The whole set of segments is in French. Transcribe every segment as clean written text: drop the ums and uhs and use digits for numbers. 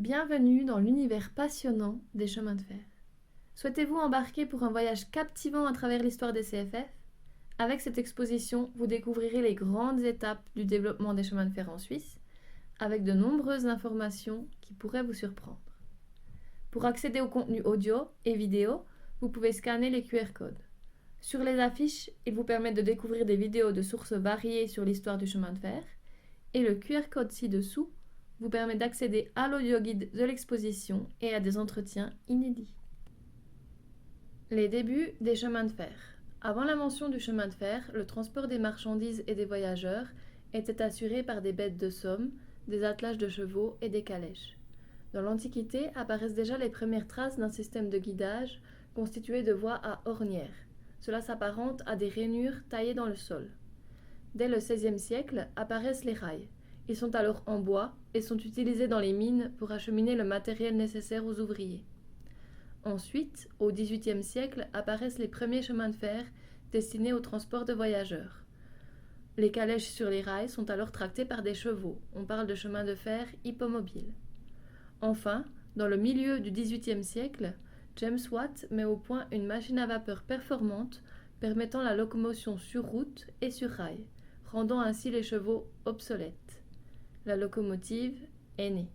Bienvenue dans l'univers passionnant des chemins de fer. Souhaitez-vous embarquer pour un voyage captivant à travers l'histoire des CFF? Avec cette exposition, vous découvrirez les grandes étapes du développement des chemins de fer en Suisse, avec de nombreuses informations qui pourraient vous surprendre. Pour accéder au contenu audio et vidéo, vous pouvez scanner les QR codes. Sur les affiches, ils vous permettent de découvrir des vidéos de sources variées sur l'histoire du chemin de fer, et le QR code ci-dessous vous permet d'accéder à l'audio-guide de l'exposition et à des entretiens inédits. Les débuts des chemins de fer. Avant l'invention du chemin de fer, le transport des marchandises et des voyageurs était assuré par des bêtes de somme, des attelages de chevaux et des calèches. Dans l'Antiquité apparaissent déjà les premières traces d'un système de guidage constitué de voies à ornières. Cela s'apparente à des rainures taillées dans le sol. Dès le XVIe siècle apparaissent les rails. Ils sont alors en bois et sont utilisés dans les mines pour acheminer le matériel nécessaire aux ouvriers. Ensuite, au XVIIIe siècle, apparaissent les premiers chemins de fer destinés au transport de voyageurs. Les calèches sur les rails sont alors tractées par des chevaux. On parle de chemin de fer hippomobile. Enfin, dans le milieu du XVIIIe siècle, James Watt met au point une machine à vapeur performante permettant la locomotion sur route et sur rail, rendant ainsi les chevaux obsolètes. La locomotive est née.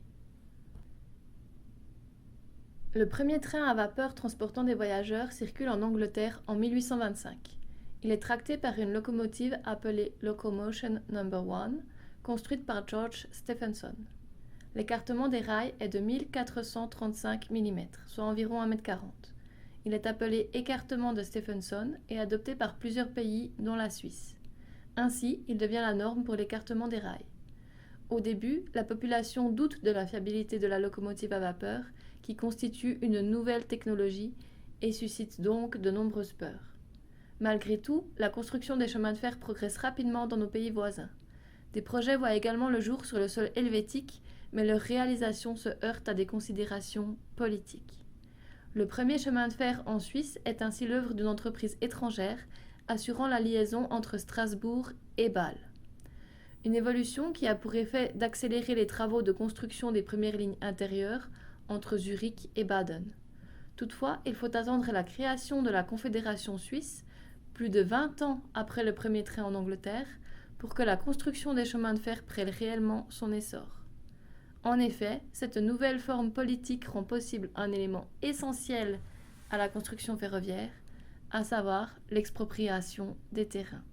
Le premier train à vapeur transportant des voyageurs circule en Angleterre en 1825. Il est tracté par une locomotive appelée Locomotion No. 1, construite par George Stephenson. L'écartement des rails est de 1435 mm, soit environ 1,40 m. Il est appelé écartement de Stephenson et adopté par plusieurs pays, dont la Suisse. Ainsi, il devient la norme pour l'écartement des rails. Au début, la population doute de la fiabilité de la locomotive à vapeur, qui constitue une nouvelle technologie et suscite donc de nombreuses peurs. Malgré tout, la construction des chemins de fer progresse rapidement dans nos pays voisins. Des projets voient également le jour sur le sol helvétique, mais leur réalisation se heurte à des considérations politiques. Le premier chemin de fer en Suisse est ainsi l'œuvre d'une entreprise étrangère, assurant la liaison entre Strasbourg et Bâle. Une évolution qui a pour effet d'accélérer les travaux de construction des premières lignes intérieures entre Zurich et Baden. Toutefois, il faut attendre la création de la Confédération suisse, plus de 20 ans après le premier train en Angleterre, pour que la construction des chemins de fer prenne réellement son essor. En effet, cette nouvelle forme politique rend possible un élément essentiel à la construction ferroviaire, à savoir l'expropriation des terrains.